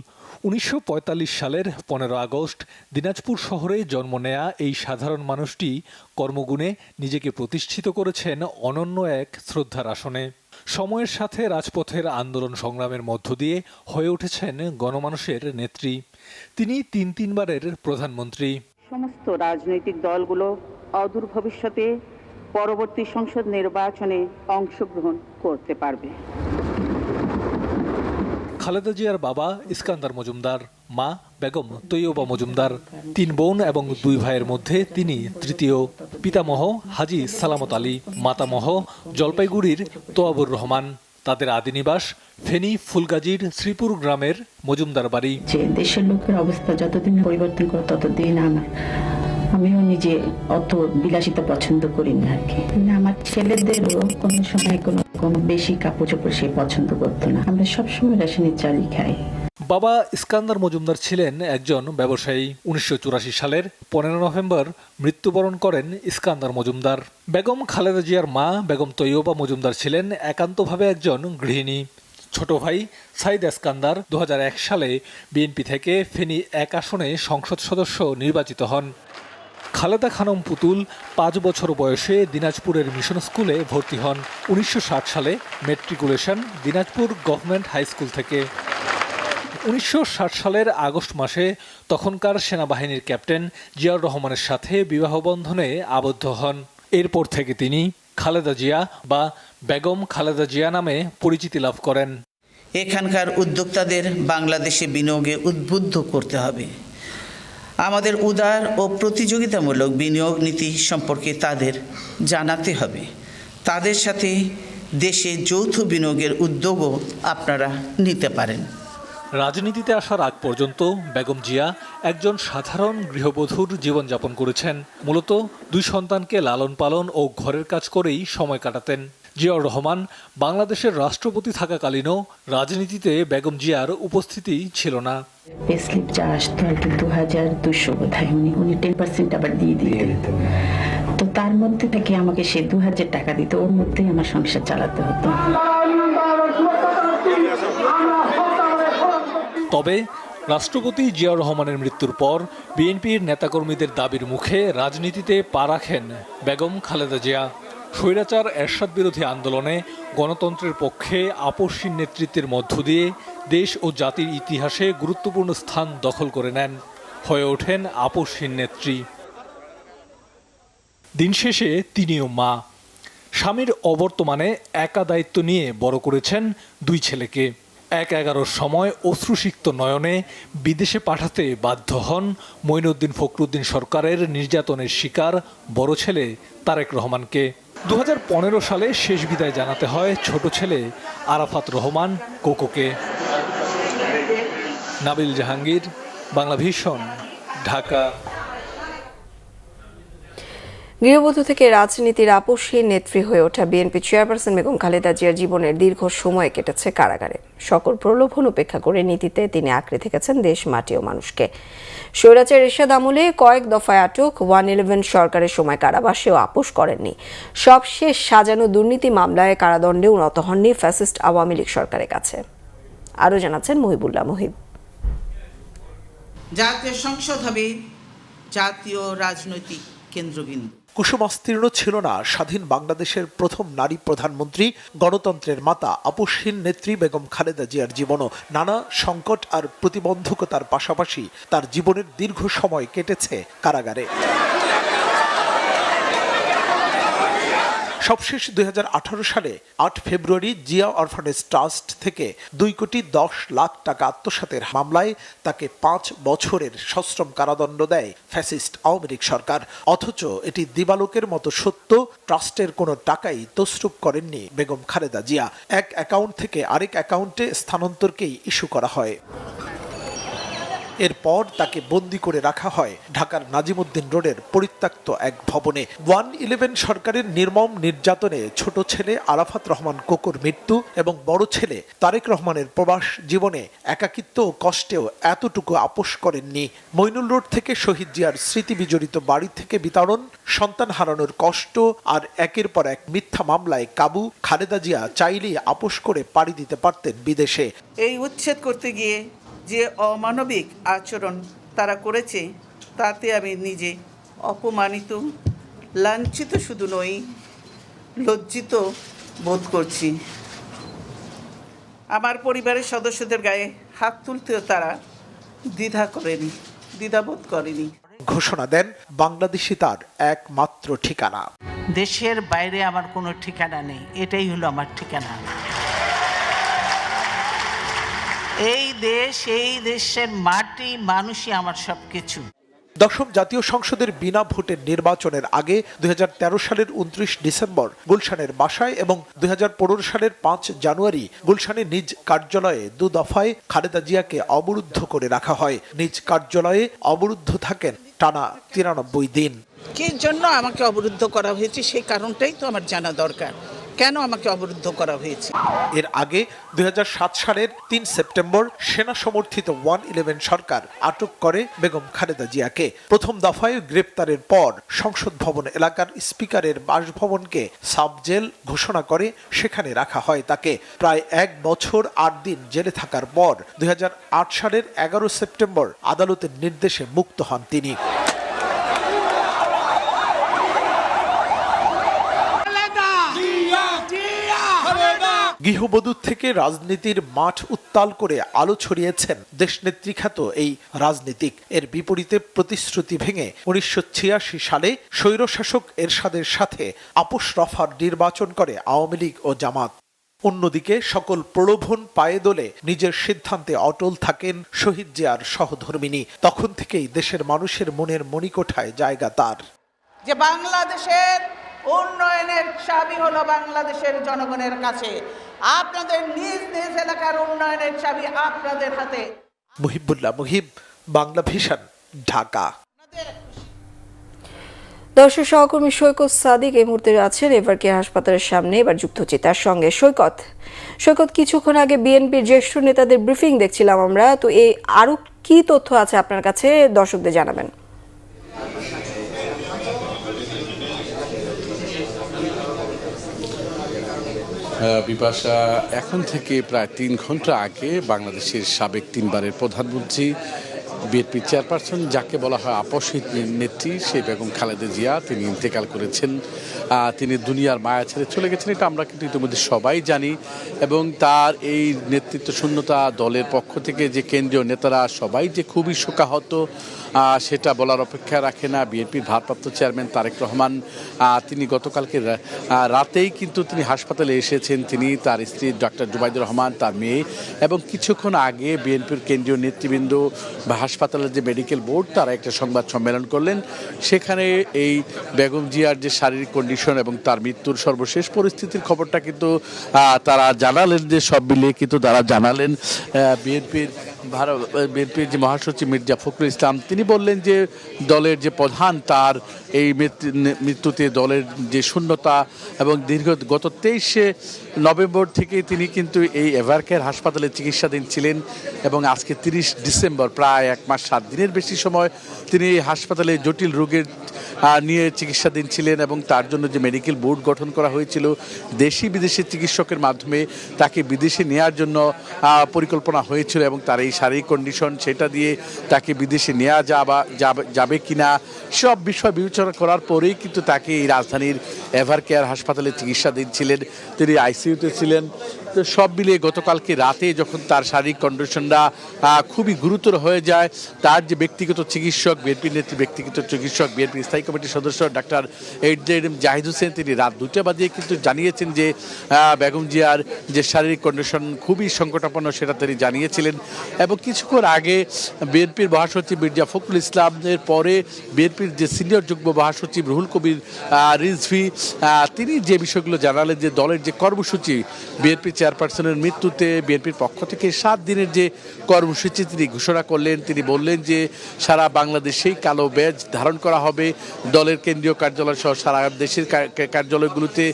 1945 সালের 15 আগস্ট দিনাজপুর শহরে জন্ম নেয়া এই সাধারণ মানুষটি কর্মগুণে নিজেকে প্রতিষ্ঠিত করেছেন অনন্য এক শ্রদ্ধার আসনে। সময়ের সাথে রাজপথের আন্দোলন সংগ্রামের মধ্য দিয়ে হয়ে উঠেছেন গণমানুষের নেত্রী। তিনি 3 বারের প্রধানমন্ত্রী। সমস্ত রাজনৈতিক দলগুলো অদূর ভবিষ্যতে পরবর্তী সংসদ নির্বাচনে অংশগ্রহণ করতে পারবে। খালেদা জিয়ার বাবা ইস্কান্দার মজুমদার, মা বেগম তৈয়বা মজুমদার। 3 বোন এবং 2 ভাইয়ের মধ্যে তিনি তৃতীয়। পিতামহ হাজী সালামত আলী, মাতামহ জলপাইগুড়ির তোয়াবুর রহমান। তাদের আদি নিবাস ফেনী ফুলগাজীর শ্রীপুর গ্রামের মজুমদার বাড়ি। যে দেশের লোকের অবস্থা যতদিন পরিবর্তন করে ততদিন আমিও নিজে অত বিলাসিতা পছন্দ করি না আর কি। আমার ছেলেদেরও কোনো সময় কোনো বেশি কাপড় চোপড় সে পছন্দ করতো না। আমরা সবসময় রেশনের চালই খাই। বাবা ইস্কান্দার মজুমদার ছিলেন একজন ব্যবসায়ী। 1984 সালের 15 নভেম্বর মৃত্যুবরণ করেন ইস্কান্দার মজুমদার। বেগম খালেদা জিয়ার মা বেগম তৈয়বা মজুমদার ছিলেন একান্তভাবে একজন গৃহিণী। ছোট ভাই সাইদ ইস্কান্দার 2001 সালে বিএনপি থেকে ফেনী 1 আসনে সংসদ সদস্য নির্বাচিত হন। খালেদা খানম পুতুল 5 বছর বয়সে দিনাজপুরের মিশন স্কুলে ভর্তি হন। 1960 সালে matriculation Dinajpur government high school থেকে। 1960 সালের আগস্ট মাসে তখনকার সেনাবাহিনীর ক্যাপ্টেন জিয়াউর রহমানের সাথে বিবাহ বন্ধনে আবদ্ধ হন। এরপর থেকে তিনি খালেদা জিয়া বা বেগম খালেদা জিয়া নামে পরিচিতি লাভ করেন। এখানকার উদ্যোক্তাদের বাংলাদেশে বিনিয়োগে উদ্বুদ্ধ করতে হবে। আমাদের উদার ও প্রতিযোগিতামূলক বিনিয়োগ নীতি সম্পর্কে তাদের জানাতে হবে। তাদের সাথে দেশে যৌথ বিনিয়োগের উদ্যোগও আপনারা নিতে পারেন। রাজনীতিতে আসার আগ পর্যন্ত বেগম জিয়া একজন সাধারণ গৃহবধূর জীবনযাপন করেছেন। মূলত 2 সন্তানকে লালন পালন ও ঘরের কাজ করেই সময় কাটাতেন। জিয়াউর রহমান বাংলাদেশের রাষ্ট্রপতি থাকাকালীনও রাজনীতিতে বেগম জিয়ার উপস্থিতি ছিল না। পে স্লিপ যা আসতো আর কি 2200 বোধহয় উনি 10% আবার দিয়ে দিতেন। তো তার মধ্যে থেকে আমাকে সে 2000 টাকা দিত, ওর মধ্যেই আমার সংসার চালাতে হতো। তবে রাষ্ট্রপতি জিয়াউর রহমানের মৃত্যুর পর বিএনপির নেতাকর্মীদের দাবির মুখে রাজনীতিতে পা রাখেন বেগম খালেদা জিয়া। স্বৈরাচার এরশাদ বিরোধী আন্দোলনে গণতন্ত্রের পক্ষে আপসহীন নেতৃত্বের মধ্য দিয়ে দেশ ও জাতির ইতিহাসে গুরুত্বপূর্ণ স্থান দখল করে নেন, হয়ে ওঠেন আপসহীন নেত্রী। দিন শেষে তিনিও মা। স্বামীর অবর্তমানে একা দায়িত্ব নিয়ে বড় করেছেন 2 ছেলেকে। 11-11 সময় অশ্রুসিক্ত নয়নে বিদেশে পাঠাতে বাধ্য হন মঈনুদ্দিন ফখরুদ্দিন সরকারের নির্যাতনের শিকার বড় ছেলে তারেক রহমানকে। 2015 সালে শেষ বিদায় জানাতে হয় ছোট ছেলে আরাফাত রহমান কোকোকে। নাবিল জাহাঙ্গীর, বাংলাভিশন, ঢাকা। গৃহবধূ থেকে রাজনীতির আপসহীন নেত্রী হয়ে ওঠা বিএনপি চেয়ারপারসন বেগম খালেদা জিয়ার জীবনের দীর্ঘ সময় কেটেছে কারাগারে। সকল প্রলোভন উপেক্ষা করে নীতিতে তিনি আঁকড়ে থেকেছেন দেশ, মাটি ও মানুষকে। স্বৈরাচার এরশাদ আমলে কয়েক দফায় আটক, 111 সরকারের সময় কারাবাসেও আপোষ করেননি। সবশেষ সাজানো দুর্নীতি মামলায় কারাদণ্ডেও নত হননি ফ্যাসিস্ট আওয়ামী লীগ সরকারের কাছে। আরও জানাচ্ছেন মহিবুল্লাহ মুহিব। জাতীয় সংসদ হবে জাতীয় রাজনৈতিক কেন্দ্রবিন্দু। কুসুমাস্তীর্ণ ছিল না স্বাধীন বাংলাদেশের প্রথম নারী প্রধানমন্ত্রী, গণতন্ত্রের মাতা আপসহীন নেত্রী বেগম খালেদা জিয়ার জীবনও নানা সংকট আর প্রতিবন্ধকতার পাশাপাশি তার জীবনের দীর্ঘ সময় কেটেছে কারাগারে। সবশেষ 2018 সালে 8 ফেব্রুয়ারি জিয়া অরফানেজ ট্রাস্ট থেকে 2 কোটি 10 লাখ টাকা আত্মসাতের মামলায় তাকে 5 বছরের সশ্রম কারাদণ্ড দেয় ফ্যাসিস্ট আওয়ামী লীগ সরকার। অথচ এটি দিবালোকের মতো সত্য, ট্রাস্টের কোনো টাকাই তছরূপ করেননি বেগম খালেদা জিয়া। এক অ্যাকাউন্ট থেকে আরেক অ্যাকাউন্টে স্থানান্তরকেই ইস্যু করা হয়। এরপর তাকে বন্দি করে রাখা হয় ঢাকার নাজিমুদ্দিন রোডের পরিত্যক্ত এক ভবনে। 111 সরকারের নির্মম নির্যাতনে ছোট ছেলে আরাফাত রহমান কোকোর মৃত্যু এবং বড় ছেলে তারেক রহমানের প্রবাস জীবনে একাকিত্ব ও কষ্টেও এতটুকু আপোষ করেননি। মইনুল রোড থেকে শহীদ জিয়ার স্মৃতি বিজড়িত বাড়ি থেকে বিতরণ, সন্তান হারানোর কষ্ট আর একের পর এক মিথ্যা মামলায় কাবু। খালেদা জিয়া চাইলেই আপোষ করে পাড়ি দিতে পারতেন বিদেশে। এই উচ্ছেদ করতে গিয়ে যে অমানবিক আচরণ তারা করেছে তাতে আমি নিজে অপমানিত, লাঞ্ছিত শুধু নই, লজ্জিত বোধ করছি। আমার পরিবারের সদস্যদের গায়ে হাত তুলতেও তারা দ্বিধাবোধ করেনি। ঘোষণা দেন বাংলাদেশই তার একমাত্র ঠিকানা। দেশের বাইরে আমার কোনো ঠিকানা নেই, এটাই হলো আমার ঠিকানা। এই দেশ, এই দেশের মাটি, মানুষই আমার সবকিছু। দশম জাতীয় সংসদের বিনা ভোটের নির্বাচনের আগে 2013 সালের 29 ডিসেম্বর গুলশানের বাসায় এবং 2015 সালের 5 জানুয়ারি গুলশানের নিজ কার্যালয়ে 2 দফায় খালেদা জিয়াকে অবরুদ্ধ করে রাখা হয়। নিজ কার্যালয়ে অবরুদ্ধ থাকেন টানা 93 দিন। কি জন্য আমাকে অবরুদ্ধ করা হয়েছে সেই কারণটাই তো আমার জানা দরকার। কেন আমাকে অবরুদ্ধ করা হয়েছে? এর আগে 2007 সালের 3 সেপ্টেম্বর সেনা সমর্থিত 111 সরকার আটক করে বেগম খালেদা জিয়াকে। প্রথম দফায় গ্রেপ্তারের পর সংসদ ভবন এলাকার স্পিকারের বাসভবনকে সাব জেল ঘোষণা করে সেখানে রাখা হয় তাকে। প্রায় 1 বছর 8 দিন জেলে থাকার পর 2008 সালের 11 সেপ্টেম্বর আদালতের নির্দেশে মুক্ত হন তিনি। গৃহবধূ থেকে রাজনীতির মাঠ উত্তাল করে আলো ছড়িয়েছেন দেশনেত্রী খ্যাত এই রাজনীতিক। এর বিপরীতে প্রতিশ্রুতি ভেঙে 1986 সালে স্বৈরশাসক এরশাদের সাথে আপোষ রফার নির্বাচন করে আওয়ামী লীগ ও জামাত। অন্যদিকে সকল প্রলোভন পায়ে দোলে নিজের সিদ্ধান্তে অটল থাকেন শহীদ জিয়ার সহধর্মিণী। তখন থেকেই দেশের মানুষের মনের মণিকোঠায় জায়গা তার। যে বাংলাদেশের উন্নয়নের চাবি হলো বাংলাদেশের জনগণের কাছে, আপনাদের নিজ নিজ এলাকার উন্নয়নের চাবি আপনাদের হাতে। মুহিবুল্লাহ মুহিব, বাংলা ভিশন, ঢাকা। দর্শক সহকর্মী সৈকত সাদিক এই মুহূর্তে আছেন এভারকেয়ার হাসপাতালের সামনে। এবার যুক্ত হচ্ছে তার সঙ্গে। সৈকত, কিছুক্ষণ আগে বিএনপির জ্যেষ্ঠ নেতাদের ব্রিফিং দেখছিলাম আমরা, তো এই আরো কি তথ্য আছে আপনার কাছে দর্শকদের জানাবেন? বিপাশা, এখন থেকে প্রায় 3 ঘন্টা আগে বাংলাদেশের সাবেক 3বারের প্রধানমন্ত্রী, বিএনপি চেয়ারপারসন, যাকে বলা হয় আপসহীদ নেত্রী, সেই বেগম খালেদা জিয়া, তিনি ইন্তেকাল করেছেন। তিনি দুনিয়ার মায়া ছেড়ে চলে গেছেন, এটা আমরা কিন্তু ইতিমধ্যে সবাই জানি। এবং তার এই নেতৃত্ব শূন্যতা দলের পক্ষ থেকে যে কেন্দ্রীয় নেতারা সবাই যে খুবই শোকাহত, সেটা বলার অপেক্ষা রাখে না। বিএনপির ভারপ্রাপ্ত চেয়ারম্যান তারেক রহমান, তিনি গতকালকে রাতেই কিন্তু তিনি হাসপাতালে এসেছেন। তিনি, তার স্ত্রী ডক্টর জুবাইদুর রহমান, তার মেয়ে, এবং কিছুক্ষণ আগে বিএনপির কেন্দ্রীয় নেতৃবৃন্দ বা হাসপাতালের যে মেডিকেল বোর্ড, তারা একটা সংবাদ সম্মেলন করলেন। সেখানে এই বেগম জিয়ার যে শারীরিক কন্ডিশন এবং তার মৃত্যুর সর্বশেষ পরিস্থিতির খবরটা কিন্তু তারা জানালেন, যে সব মিলিয়ে কিন্তু তারা জানালেন। বিএনপির যে মহাসচিব মির্জা ফখরুল ইসলাম, তিনি বললেন যে দলের যে প্রধান, তার এই মৃত্যুতে দলের যে শূন্যতা, এবং গত 23শে নভেম্বর থেকে তিনি কিন্তু এই এভারকেয়ার হাসপাতালে চিকিৎসাধীন ছিলেন, এবং আজকে 30 ডিসেম্বর, প্রায় 1 মাস 7 দিনের বেশি সময় তিনি এই হাসপাতালে জটিল রোগের নিয়ে চিকিৎসাধীন ছিলেন। এবং তার জন্য যে মেডিকেল বোর্ড গঠন করা হয়েছিল, দেশি বিদেশি চিকিৎসকের মাধ্যমে তাকে বিদেশে নেওয়ার জন্য পরিকল্পনা হয়েছিল, এবং তার এই শারীরিক কন্ডিশন, সেটা দিয়ে তাকে বিদেশে নেওয়া যাবে কিনা, সব বিষয় বিবেচনা করার পরেই কিন্তু তাকে এই রাজধানীর এভারকেয়ার হাসপাতালে চিকিৎসাধীন ছিলেন। তিনি আইসিইউতে ছিলেন। তো সব মিলিয়ে গতকালকে রাতে যখন তার শারীরিক কন্ডিশনটা খুবই গুরুতর হয়ে যায়, তার যে ব্যক্তিগত চিকিৎসক, বিএনপির নেত্রী ব্যক্তিগত চিকিৎসক, বিএনপির স্থায়ী কমিটির সদস্য ডাক্তার এইচএম জাহিদ হোসেন, তিনি রাত 2টা বাজে কিন্তু জানিয়েছেন যে বেগম জিয়ার যে শারীরিক কন্ডিশন খুবই সংকটাপন্ন, সেটা তিনি জানিয়েছিলেন। এবং কিছুক্ষণ আগে বিএনপির মহাসচিব মির্জা ফখরুল ইসলামের পরে বিএনপির যে সিনিয়র যুগ্ম মহাসচিব রুহুল কবির রিজভী, তিনি যে বিষয়গুলো জানালেন, যে দলের যে কর্মসূচি, বিএনপি চেয়ারপারসনের মৃত্যুতে বিএনপির পক্ষ থেকে 7 দিনের যে কর্মসূচি তিনি ঘোষণা করলেন। তিনি বললেন যে সারা বাংলাদেশেই কালো ব্যাজ ধারণ করা হবে, দলের কেন্দ্রীয় কার্যালয় সহ সারা দেশের কার্যালয়গুলোতে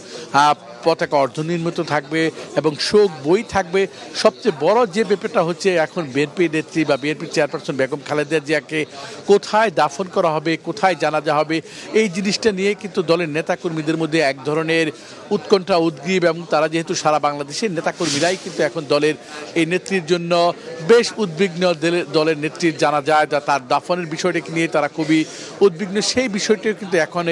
পতাকা অর্ধনির্মিত থাকবে এবং শোক বই থাকবে। সবচেয়ে বড় যে ব্যাপারটা হচ্ছে, এখন বিএনপি নেত্রী বা বিএনপি চেয়ারপারসন বেগম খালেদা জিয়াকে কোথায় দাফন করা হবে, কোথায় জানাজা হবে, এই জিনিসটা নিয়ে কিন্তু দলের নেতাকর্মীদের মধ্যে এক ধরনের উৎকণ্ঠা, উদ্গ্রীব, এবং তারা যেহেতু সারা বাংলাদেশের নেতাকর্মীরাই কিন্তু এখন দলের এই নেত্রীর জন্য বেশ উদ্বিগ্ন। দলের নেত্রীর জানাজা, তার দাফনের বিষয়টাকে নিয়ে তারা খুবই উদ্বিগ্ন। সেই বিষয়টিও কিন্তু এখন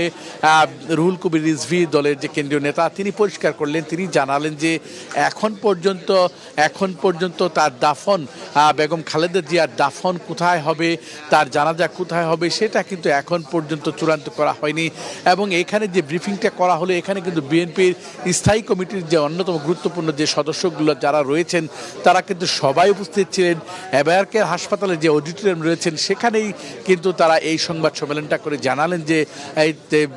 রুহুল কবির রিজভী, দলের যে কেন্দ্রীয় নেতা, তিনি পরিষ্কার করলেন। তিনি জানালেন যে এখন পর্যন্ত তার দাফন, বেগম খালেদা জিয়ার দাফন কোথায় হবে, তার জানাজা কোথায় হবে, সেটা কিন্তু এখন পর্যন্ত চূড়ান্ত করা হয়নি। এবং এখানে যে ব্রিফিংটা করা হলো, এখানে কিন্তু বিএনপির স্থায়ী কমিটির যে অন্যতম গুরুত্বপূর্ণ যে সদস্যগুলো যারা রয়েছেন, তারা কিন্তু সবাই উপস্থিত ছিলেন। এভারকেয়ার হাসপাতালে যে অডিটোরিয়াম রয়েছেন, সেখানেই কিন্তু তারা এই সংবাদ সম্মেলনটা করে জানালেন যে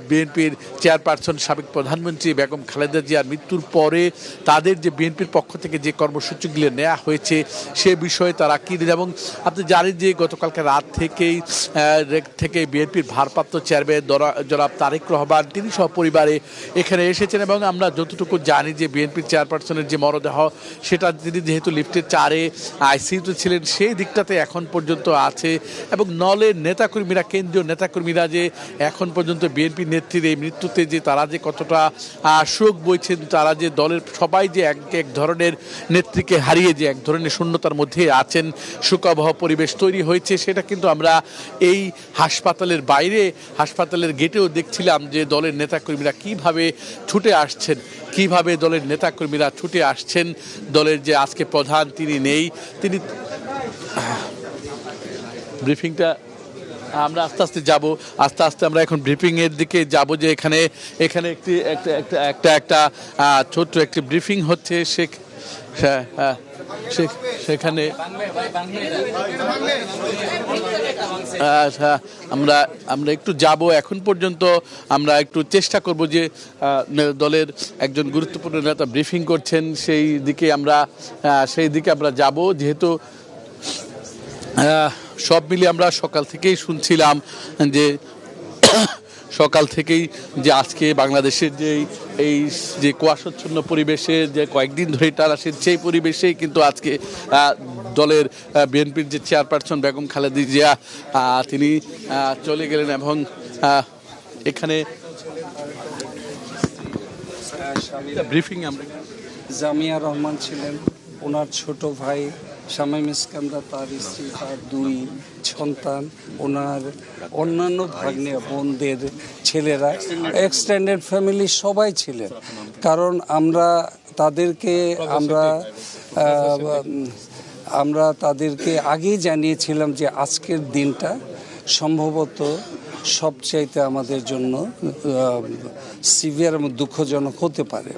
বিএনপির চেয়ারপারসন, সাবেক প্রধানমন্ত্রী বেগম খালেদা জিয়ার মৃত্যুর পরে তাদের যে বিএনপির পক্ষ থেকে যে কর্মসূচিগুলো নেওয়া হয়েছে, সে বিষয়ে তারা কি, এবং আপনি জানেন যে গতকালকে রাত থেকে বিএনপির ভারপ্রাপ্ত চেয়ারম্যান জনাব তারেক রহমান, তিনি সপরিবারে এখানে এসেছেন। এবং আমরা যতটুকু জানি যে বিএনপির চেয়ারপারসনের যে মরদেহ, সেটা তিনি যেহেতু লিফটের 4-এ আইসিইউতে ছিলেন, সেই দিকটাতে এখন পর্যন্ত আছে। এবং নলের নেতাকর্মীরা, কেন্দ্রীয় নেতাকর্মীরা যে এখন পর্যন্ত বিএনপি নেত্রীর এই মৃত্যুতে যে তারা যে কতটা শোক বইছেন, তারা যে দলের সবাই যে এক ধরনের নেত্রীকে হারিয়ে যে এক ধরনের শূন্যতার মধ্যে আছেন, শোকাবহ পরিবেশ তৈরি হয়েছে, সেটা কিন্তু আমরা এই হাসপাতালের বাইরে, হাসপাতালের গেটেও দেখছিলাম যে দলের নেতাকর্মীরা কিভাবে ছুটে আসছেন, কিভাবে দলের নেতাকর্মীরা ছুটে আসছেন। দলের যে আজকে প্রধান, তিনি নেই, তিনি ব্রিফিংটা আমরা আস্তে আস্তে যাব, আস্তে আস্তে আমরা এখন ব্রিফিং এর দিকে যাব, যে এখানে একটি একটা ছোট্ট একটি ব্রিফিং হচ্ছে। সেখানে আমরা একটু যাব। এখন পর্যন্ত আমরা একটু চেষ্টা করব যে দলের একজন গুরুত্বপূর্ণ নেতা ব্রিফিং করছেন, সেই দিকে আমরা যাব। যেহেতু সব মিলিয়ে আমরা সকাল থেকেই শুনছিলাম যে আজকে বাংলাদেশের যে কুয়াশাচ্ছন্ন পরিবেশে যে কয়েকদিন ধরে টানা সেই পরিবেশেই কিন্তু আজকে দলের বিএনপির যে চেয়ারপারসন বেগম খালেদা জিয়া তিনি চলে গেলেন। এবং এখানে ব্রিফিং আমরা জামিয়া রহমান ছিলেন, ওনার ছোট ভাই শামীম ইস্কান্দার, তার স্ত্রী, তার 2 সন্তান, ওনার অন্যান্য ভাগ্নে বোনদের ছেলেরা, এক্সটেন্ডেড ফ্যামিলি সবাই ছিলেন। কারণ আমরা তাদেরকে আগেই জানিয়েছিলাম যে আজকের দিনটা সম্ভবত সবচাইতে আমাদের জন্য সিভিয়ার এবং দুঃখজনক হতে পারে।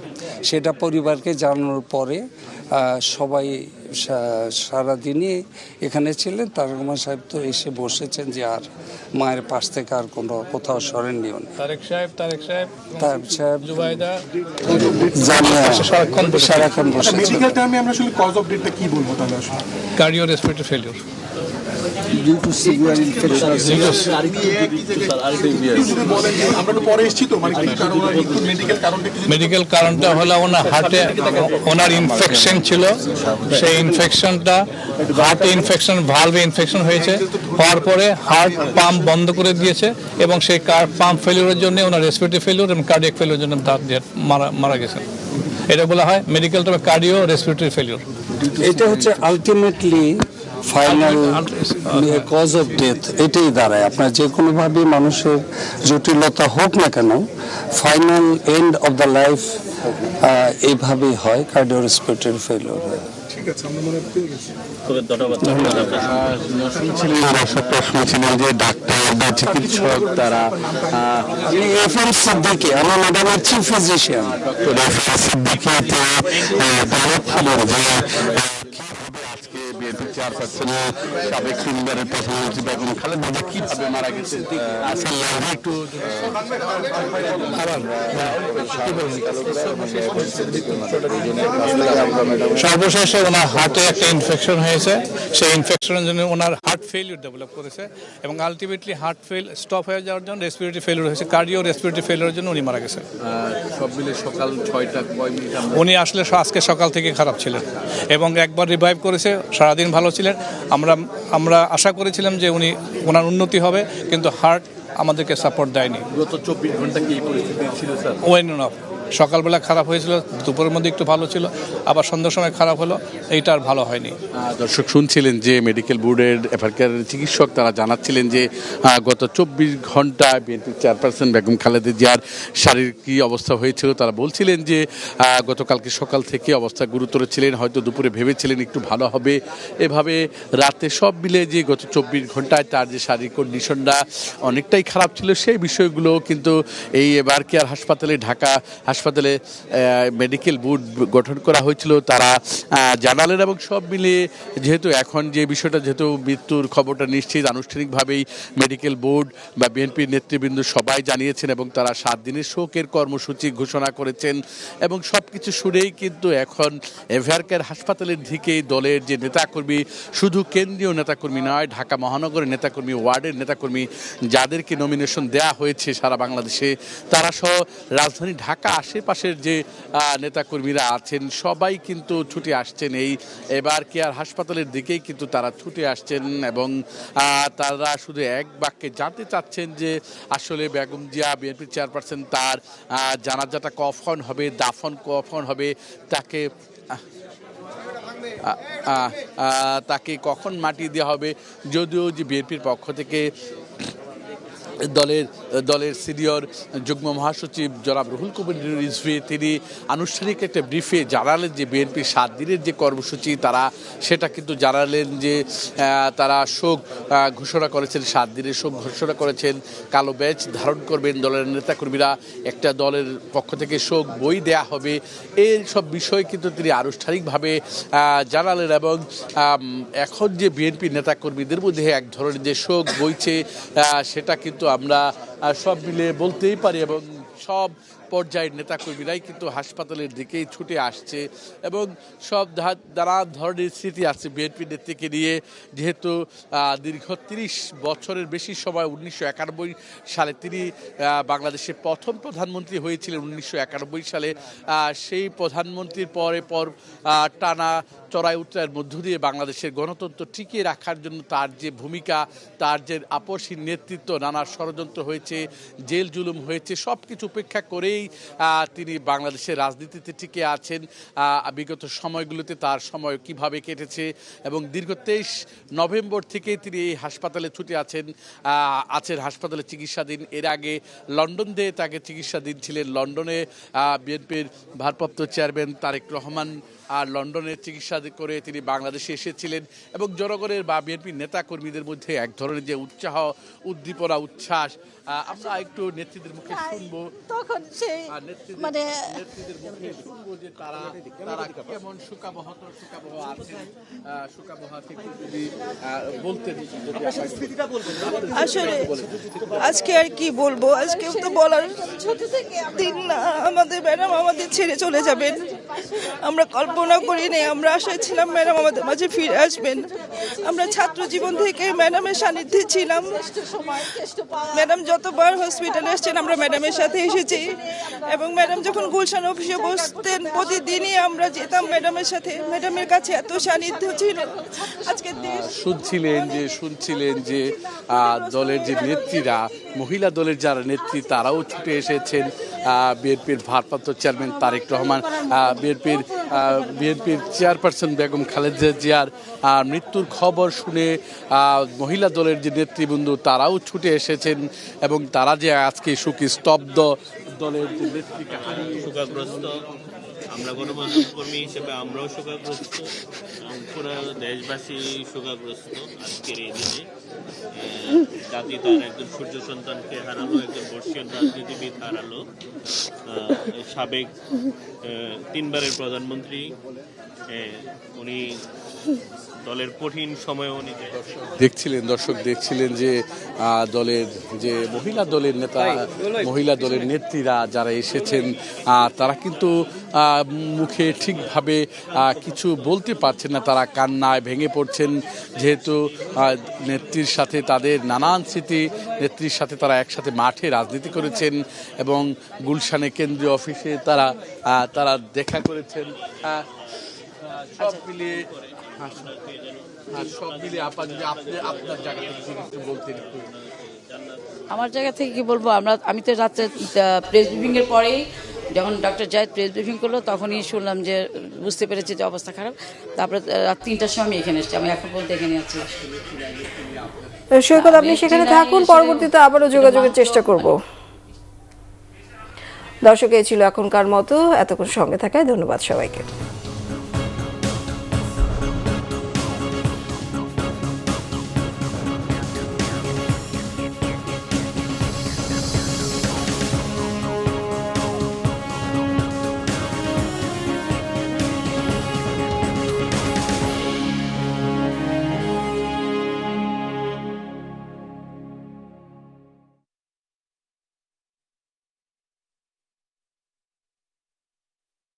সেটা পরিবারকে জানানোর পরে সবাই সারাদিনই এখানে ছিলেন। তারেক রহমান সাহেব তো এসে বসেছেন, যে আর মায়ের পাশ থেকে আর কোথাও সরেননি। তারেক সাহেব সারাক্ষণ বসেছেন। Cardiorespiratory failure. মেডিকেল কারণটা হলো ওনার হার্টে ওনার ইনফেকশন ছিল, সেই ইনফেকশনটা হার্টে ইনফেকশন, ভালভে ইনফেকশন হয়েছে, হওয়ার পরে হার্ট পাম্প বন্ধ করে দিয়েছে এবং সেই পাম্প ফেলিউরের জন্য ওনার রেসপিরেটরি ফেলিউর এবং কার্ডিয়াক ফেলিউরের জন্য মারা গেছেন। এটা বলা হয় মেডিকেল টার্মে কার্ডিও রেসপিরেটরি ফেলিউর। এটা হচ্ছে ultimately final cause of death, এটাই দাঁড়ায়। আপনার যে কোনোভাবে মানুষের জটিলতা হোক না কেন, final end of the life এইভাবেই হয়, কার্ডিওরেসপিরেটরি ফেলিউর। শুনছিলেন যে ডাক্তার বা চিকিৎসক তারা এফএম সিদ্দিকী, আমার ম্যাডামের চিফ ফিজিশিয়ান। বিএনপি চেয়ারপারসন সাবেক তিনবারের প্রধানমন্ত্রী বেগম খালেদা জিয়া কিভাবে মারা গেছে একটু সর্বশেষে ওনার হার্টে একটা ইনফেকশন হয়েছে, সেই ইনফেকশনের জন্য ওনার হার্ট ফেলিউর ডেভেলপ করেছে এবং আলটিমেটলি হার্ট স্টপ হয়ে যাওয়ার জন্য রেসপিরেটরি ফেলিউর হয়েছে, কার্ডিও রেসপিরেটরি ফেলিউরের জন্য উনি মারা গেছে। সব মিলে সকাল 6টা কয় মিনিট উনি আসলে আজকে সকাল থেকে খারাপ ছিলেন এবং একবার রিভাইভ করেছে, সারাদিন ভালো ছিলেন। আমরা আশা করেছিলাম যে ওনার উন্নতি হবে, কিন্তু হার্ট আমাদেরকে সাপোর্ট দেয়নি। গত 24 ঘন্টা কি পরিস্থিতি ছিল স্যার? ওয়েন অফ সকালবেলা খারাপ হয়েছিল, দুপুরের মধ্যে একটু ভালো ছিল, আবার সন্ধ্যার সময় খারাপ হলো, এইটা আর ভালো হয়নি। দর্শক শুনছিলেন যে মেডিকেল বোর্ডের এফআরকের চিকিৎসক তারা জানাচ্ছিলেন যে গত 24 ঘন্টা বিএনপির চেয়ারপারসন বেগম খালেদা জিয়ার শারীরিক কী অবস্থা হয়েছিল। তারা বলছিলেন যে গতকালকে সকাল থেকে অবস্থা গুরুতর ছিলেন, হয়তো দুপুরে ভেবেছিলেন একটু ভালো হবে, এভাবে রাতে সব মিলে যে গত 24 ঘন্টায় তার যে শারীরিক কন্ডিশনটা অনেকটাই খারাপ ছিল, সেই বিষয়গুলো কিন্তু এই এবার কেয়ার হাসপাতালে, ঢাকা হাসপাতালে মেডিকেল বোর্ড গঠন করা হয়েছিল, তারা জানালেন। এবং সব মিলিয়ে যেহেতু এখন যে বিষয়টা, যেহেতু মৃত্যুর খবরটা নিশ্চিত, আনুষ্ঠানিকভাবেই মেডিকেল বোর্ড বা বিএনপির নেতৃবৃন্দ সবাই জানিয়েছেন এবং তারা 7 দিনের শোকের কর্মসূচি ঘোষণা করেছেন। এবং সব কিছু শুনেই কিন্তু এখন এভারকেয়ার হাসপাতালের দিকে দলের যে নেতাকর্মী, শুধু কেন্দ্রীয় নেতাকর্মী নয়, ঢাকা মহানগরের নেতাকর্মী, ওয়ার্ডের নেতাকর্মী, যাদেরকে নমিনেশন দেওয়া হয়েছে সারা বাংলাদেশে, তারা সহ রাজধানী ঢাকা আশেপাশের যে নেতাকর্মীরা আছেন সবাই কিন্তু ছুটে আসছেন এই এবার কেয়ার হাসপাতালের দিকেই কিন্তু তারা ছুটে আসছেন। এবং তারা শুধু এক বাক্যে জানতে চাচ্ছেন যে আসলে বেগম জিয়া বিএনপির চেয়ারপারসন, তার জানাজাটা কখন হবে, দাফন কখন হবে, তাকে কখন মাটি দেওয়া হবে। যদিও যে বিএনপির পক্ষ থেকে দলের সিনিয়র যুগ্ম মহাসচিব জনাব রুহুল কবির রিজভী তিনি আনুষ্ঠানিক একটা ব্রিফে জানালেন যে বিএনপির 7 দিনের যে কর্মসূচি তারা সেটা কিন্তু জানালেন যে তারা শোক ঘোষণা করেছেন, 7 দিনের শোক ঘোষণা করেছেন। কালো ব্যাজ ধারণ করবেন দলের নেতাকর্মীরা, একটা দলের পক্ষ থেকে শোক বই দেয়া হবে, এই সব বিষয় কিন্তু তিনি আনুষ্ঠানিকভাবে জানালেন। এবং এখন যে বিএনপি নেতাকর্মীদের মধ্যে এক ধরনের যে শোক বইছে সেটা কিন্তু আমরা সব মিলে বলতেই পারি, এবং সব পর্যায়ের নেতাকর্মীরাই কিন্তু হাসপাতালের দিকেই ছুটে আসছে এবং সব নানা ধরনের স্মৃতি আছে বিএনপি নেত্রীকে নিয়ে। যেহেতু দীর্ঘ 30 বছরের বেশি সময় 1991 সালে তিনি বাংলাদেশের প্রথম প্রধানমন্ত্রী হয়েছিলেন 1991 সালে। সেই প্রধানমন্ত্রীর পর টানা চড়াই উতরাইয়ের মধ্য দিয়ে বাংলাদেশের গণতন্ত্র টিকিয়ে রাখার জন্য তার যে ভূমিকা, তার যে আপসহীন নেতৃত্ব, নানা ষড়যন্ত্র হয়েছে, জেল জুলুম হয়েছে, সব কিছু উপেক্ষা করেই তিনি বাংলাদেশের রাজনীতিতে টিকে আছেন। বিগত সময়গুলোতে তার সময় কিভাবে কেটেছে এবং দীর্ঘ 23 নভেম্বর থেকে তিনি এই হাসপাতালে ছুটে আছেন হাসপাতালে চিকিৎসাধীন। এর আগে লন্ডন দিয়ে তাকে চিকিৎসাধীন ছিলেন। লন্ডনে বিএনপির ভারপ্রাপ্ত চেয়ারম্যান তারেক রহমান লন্ডনে চিকিৎসা করে তিনি বাংলাদেশে এসেছিলেন এবং জনগণের বা বিএনপির নেতাকর্মীদের মধ্যে এক ধরনের যে উৎসাহ, উদ্দীপনা, উচ্ছ্বাস আমরা একটু নেতৃত্বের মুখে শুনবো। তখন সেই মানে নেতৃত্বের মুখে শুনবো যে তারা কেমন সুকাবহ আছেন, সুকাবহ থেকে যদি বলতেন। আসলে আজকে আর কি বলবো, আজকে তো বলার দিন না। আমাদের ম্যাডাম আমাদের ছেড়ে চলে যাবেন, আমরা কল্পনা করিনি। আমরা আশায় ছিলাম ম্যাডাম আমাদের মাঝে ফিরে আসবেন। আমরা ছাত্র জীবন থেকে ম্যাডামের সান্নিধ্যে ছিলাম। ম্যাডাম যতবার হসপিটালে এসেছেন আমরা ম্যাডামের সাথে এসেছি এবং ম্যাডাম যখন গুলশান অফিসে বসতেন প্রতিদিনই আমরা যেতাম ম্যাডামের সাথে। ম্যাডামের কাছে এত সান্নিধ্য ছিল। আজকে শুনছিলেন যে দলের যে নেত্রীরা, মহিলা দলের যারা নেত্রী তারাও ছুটে এসেছেন। বিএনপির ভারপ্রাপ্ত চেয়ারম্যান তারেক রহমান, বিএনপির চেয়ারপারসন বেগম খালেদা জিয়ার মৃত্যুর খবর শুনে মহিলা দলের যে নেতৃবৃন্দ তারাও ছুটে এসেছেন এবং তারা যে আজকে শোকে স্তব্ধ, দলের যে নেত্রী শোকাগ্রস্ত। আমরা গণমাধ্যম কর্মী হিসেবে আমরাও শোকাগ্রস্ত, পুরো দেশবাসী শোকাগ্রস্ত। আজকের এই দিনে জাতি তার একজন সূর্য সন্তানকে হারালো, একজন বর্ষীয় রাজনীতিবিদ হারালো, সাবেক 3 বারের প্রধানমন্ত্রী। উনি দলের কঠিন সময়ে উনি দর্শক দেখছিলেন যে দলের যে মহিলা দলের নেত্রীরা যারা এসেছেন তারা কিন্তু মুখে ঠিকভাবে কিছু বলতে পারছেন না, তারা কান্নায় ভেঙে পড়ছেন। যেহেতু নেত্রীর সাথে তাদের নানান স্মৃতি, নেত্রীর সাথে তারা একসাথে মাঠে রাজনীতি করেছেন এবং গুলশানে কেন্দ্রীয় অফিসে তারা দেখা করেছেন। সব মিলিয়ে আমার জায়গা থেকে কি বলবো, আমি তো রাত্রে প্রেস ব্রিফিং এর পরেই যখন ডক্টর জায়েদ প্রেস ব্রিফিং করলো তখনই শুনলাম যে বুঝতে পেরেছি যে অবস্থা খারাপ। তারপরে রাত 3টার সময় আমি এখানে এসেছি, আমি এখন পর্যন্ত এখানে আছি। সৈকত, আপনি সেখানে থাকুন, পরবর্তীতে আবারও যোগাযোগের চেষ্টা করব। দর্শক, এই ছিল এখনকার মতো। এতক্ষণ সঙ্গে থাকায় ধন্যবাদ সবাইকে।